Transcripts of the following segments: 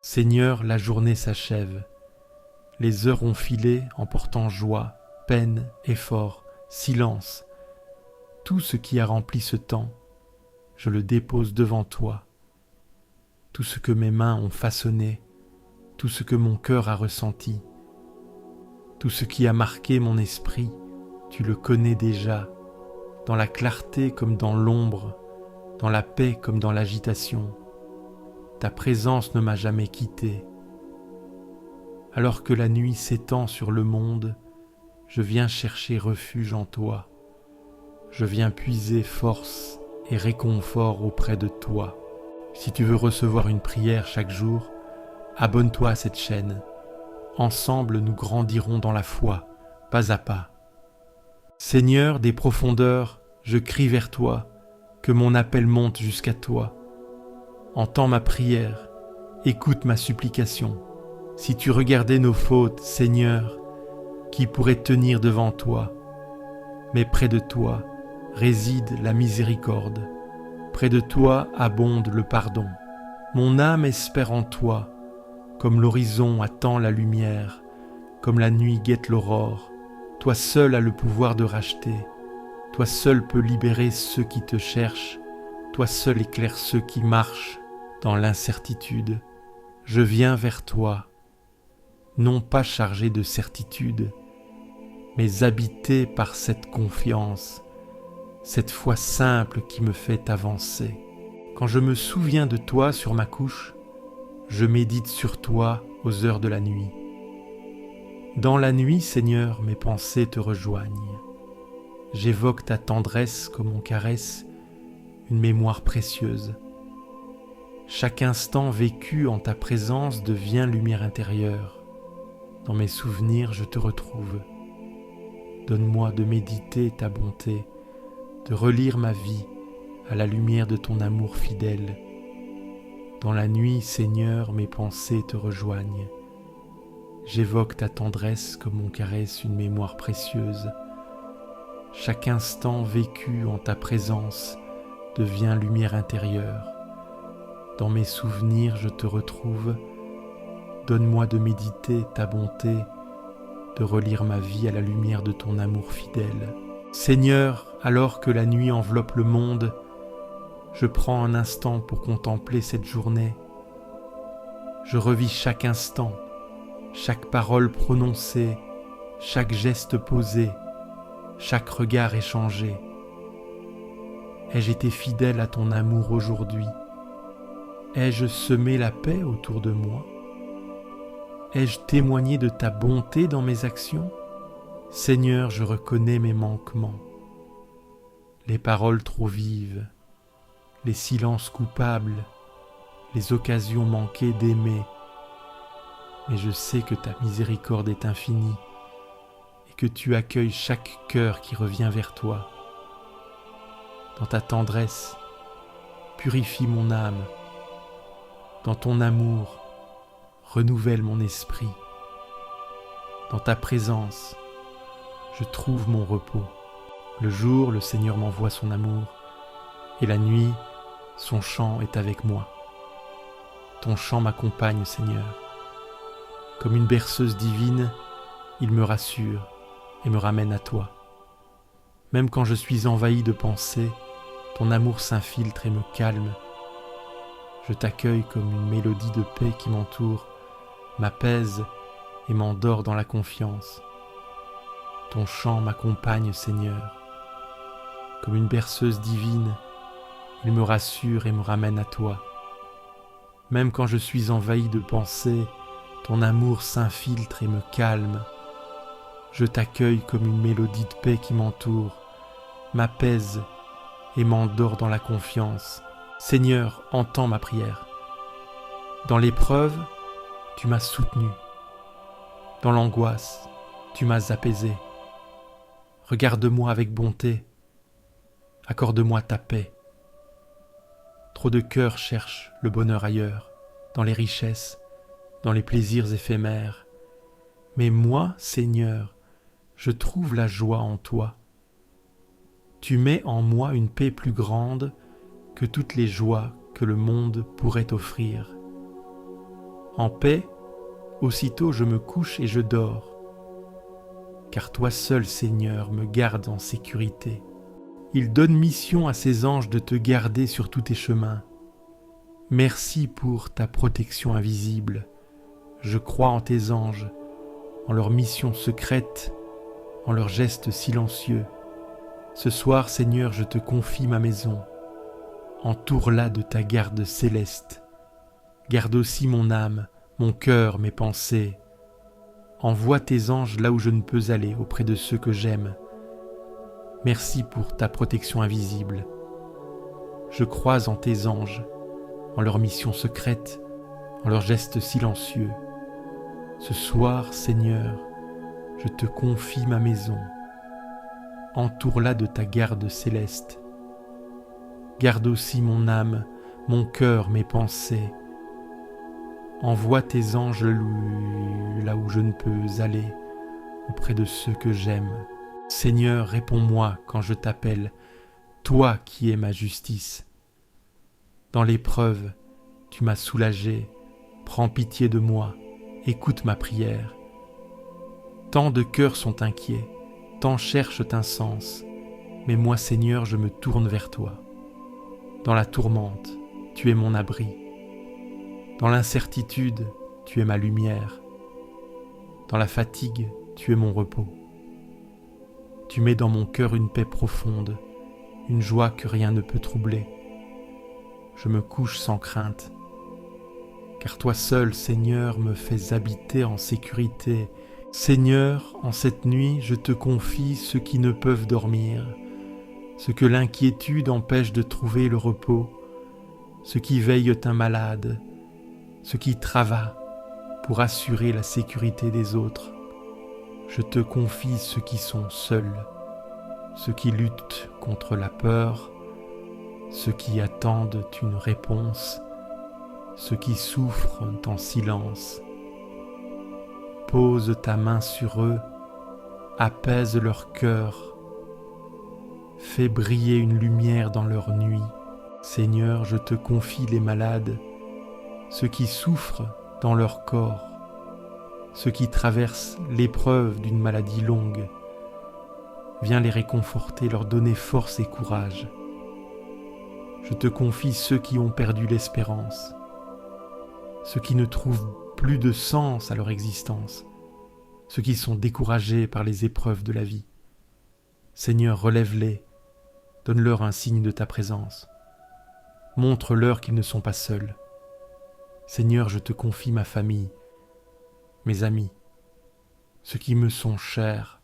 Seigneur, la journée s'achève. Les heures ont filé emportant joie, peine, effort, silence. Tout ce qui a rempli ce temps, je le dépose devant toi. Tout ce que mes mains ont façonné, tout ce que mon cœur a ressenti, tout ce qui a marqué mon esprit, tu le connais déjà, dans la clarté comme dans l'ombre, dans la paix comme dans l'agitation. Ta présence ne m'a jamais quitté. Alors que la nuit s'étend sur le monde, je viens chercher refuge en toi. Je viens puiser force et réconfort auprès de toi. Si tu veux recevoir une prière chaque jour, abonne-toi à cette chaîne. Ensemble, nous grandirons dans la foi, pas à pas. Seigneur des profondeurs, je crie vers toi, que mon appel monte jusqu'à toi. Entends ma prière, écoute ma supplication. Si tu regardais nos fautes, Seigneur, qui pourrait tenir devant toi? Mais près de toi réside la miséricorde. Près de toi abonde le pardon. Mon âme espère en toi, comme l'horizon attend la lumière, comme la nuit guette l'aurore. Toi seul as le pouvoir de racheter. Toi seul peux libérer ceux qui te cherchent. Toi seul éclaire ceux qui marchent dans l'incertitude. Je viens vers toi, non pas chargé de certitude, mais habité par cette confiance, cette foi simple qui me fait avancer. Quand je me souviens de toi sur ma couche, je médite sur toi aux heures de la nuit. Dans la nuit, Seigneur, mes pensées te rejoignent. J'évoque ta tendresse comme on caresse une mémoire précieuse. Chaque instant vécu en ta présence devient lumière intérieure. Dans mes souvenirs, je te retrouve. Donne-moi de méditer ta bonté, de relire ma vie à la lumière de ton amour fidèle. Dans la nuit, Seigneur, mes pensées te rejoignent. J'évoque ta tendresse comme on caresse une mémoire précieuse. Chaque instant vécu en ta présence devient lumière intérieure. Dans mes souvenirs, je te retrouve. Donne-moi de méditer ta bonté, de relire ma vie à la lumière de ton amour fidèle. Seigneur, alors que la nuit enveloppe le monde, je prends un instant pour contempler cette journée. Je revis chaque instant, chaque parole prononcée, chaque geste posé, chaque regard échangé. Ai-je été fidèle à ton amour aujourd'hui? Ai-je semé la paix autour de moi? Ai-je témoigné de ta bonté dans mes actions? Seigneur, je reconnais mes manquements, les paroles trop vives, les silences coupables, les occasions manquées d'aimer. Mais je sais que ta miséricorde est infinie et que tu accueilles chaque cœur qui revient vers toi. Dans ta tendresse, purifie mon âme. Dans ton amour, renouvelle mon esprit. Dans ta présence, je trouve mon repos. Le jour, le Seigneur m'envoie son amour, et la nuit, son chant est avec moi. Ton chant m'accompagne, Seigneur. Comme une berceuse divine, il me rassure et me ramène à toi. Même quand je suis envahi de pensées, ton amour s'infiltre et me calme. Je t'accueille comme une mélodie de paix qui m'entoure, m'apaise et m'endort dans la confiance. Ton chant m'accompagne, Seigneur. Comme une berceuse divine, il me rassure et me ramène à toi. Même quand je suis envahi de pensées, ton amour s'infiltre et me calme. Je t'accueille comme une mélodie de paix qui m'entoure, m'apaise et m'endort dans la confiance. Seigneur, entends ma prière. Dans l'épreuve, tu m'as soutenu. Dans l'angoisse, tu m'as apaisé. Regarde-moi avec bonté. Accorde-moi ta paix. Trop de cœurs cherchent le bonheur ailleurs, dans les richesses, dans les plaisirs éphémères. Mais moi, Seigneur, je trouve la joie en toi. Tu mets en moi une paix plus grande que toutes les joies que le monde pourrait offrir. En paix, aussitôt je me couche et je dors, car toi seul, Seigneur, me gardes en sécurité. Il donne mission à ses anges de te garder sur tous tes chemins. Merci pour ta protection invisible. Je crois en tes anges, en leur mission secrète, en leurs gestes silencieux. Ce soir, Seigneur, je te confie ma maison. Entoure-la de ta garde céleste. Garde aussi mon âme, mon cœur, mes pensées. Envoie tes anges là où je ne peux aller, auprès de ceux que j'aime. Merci pour ta protection invisible. Je crois en tes anges, en leur mission secrète, en leurs gestes silencieux. Ce soir, Seigneur, je te confie ma maison. Entoure-la de ta garde céleste. Garde aussi mon âme, mon cœur, mes pensées. Envoie tes anges là où je ne peux aller, auprès de ceux que j'aime. Seigneur, réponds-moi quand je t'appelle, toi qui es ma justice. Dans l'épreuve, tu m'as soulagé, prends pitié de moi, écoute ma prière. Tant de cœurs sont inquiets, tant cherchent un sens, mais moi, Seigneur, je me tourne vers toi. Dans la tourmente, tu es mon abri. Dans l'incertitude, tu es ma lumière. Dans la fatigue, tu es mon repos. Tu mets dans mon cœur une paix profonde, une joie que rien ne peut troubler. Je me couche sans crainte, car toi seul, Seigneur, me fais habiter en sécurité. Seigneur, en cette nuit, je te confie ceux qui ne peuvent dormir, ceux que l'inquiétude empêche de trouver le repos, ceux qui veillent un malade, ceux qui travaillent pour assurer la sécurité des autres. Je te confie ceux qui sont seuls, ceux qui luttent contre la peur, ceux qui attendent une réponse, ceux qui souffrent en silence. Pose ta main sur eux, apaise leur cœur, fais briller une lumière dans leur nuit. Seigneur, je te confie les malades, ceux qui souffrent dans leur corps, ceux qui traversent l'épreuve d'une maladie longue. Viens les réconforter, leur donner force et courage. Je te confie ceux qui ont perdu l'espérance, ceux qui ne trouvent plus de sens à leur existence, ceux qui sont découragés par les épreuves de la vie. Seigneur, relève-les, donne-leur un signe de ta présence. Montre-leur qu'ils ne sont pas seuls. Seigneur, je te confie ma famille, mes amis, ceux qui me sont chers.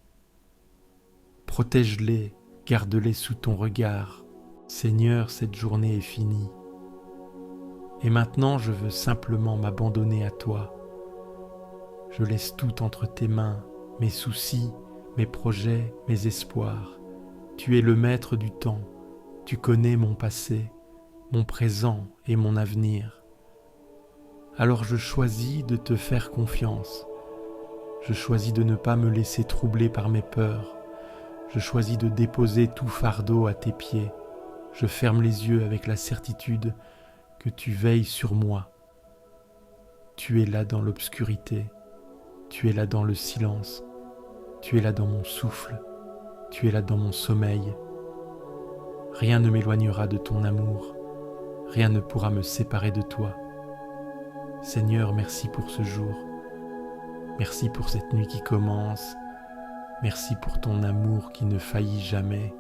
Protège-les, garde-les sous ton regard. Seigneur, cette journée est finie. Et maintenant, je veux simplement m'abandonner à toi. Je laisse tout entre tes mains, mes soucis, mes projets, mes espoirs. Tu es le maître du temps, tu connais mon passé, mon présent et mon avenir. Alors je choisis de te faire confiance. Je choisis de ne pas me laisser troubler par mes peurs. Je choisis de déposer tout fardeau à tes pieds. Je ferme les yeux avec la certitude que tu veilles sur moi. Tu es là dans l'obscurité. Tu es là dans le silence. Tu es là dans mon souffle. Tu es là dans mon sommeil. Rien ne m'éloignera de ton amour. Rien ne pourra me séparer de toi. Seigneur, merci pour ce jour. Merci pour cette nuit qui commence. Merci pour ton amour qui ne faillit jamais.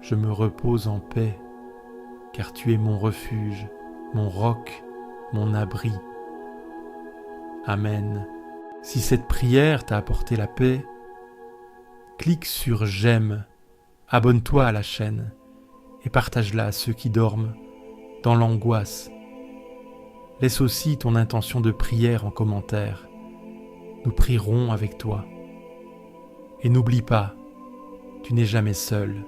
Je me repose en paix, car tu es mon refuge, mon roc, mon abri. Amen. Si cette prière t'a apporté la paix, clique sur j'aime, abonne-toi à la chaîne et partage-la à ceux qui dorment dans l'angoisse. Laisse aussi ton intention de prière en commentaire. Nous prierons avec toi. Et n'oublie pas, tu n'es jamais seul.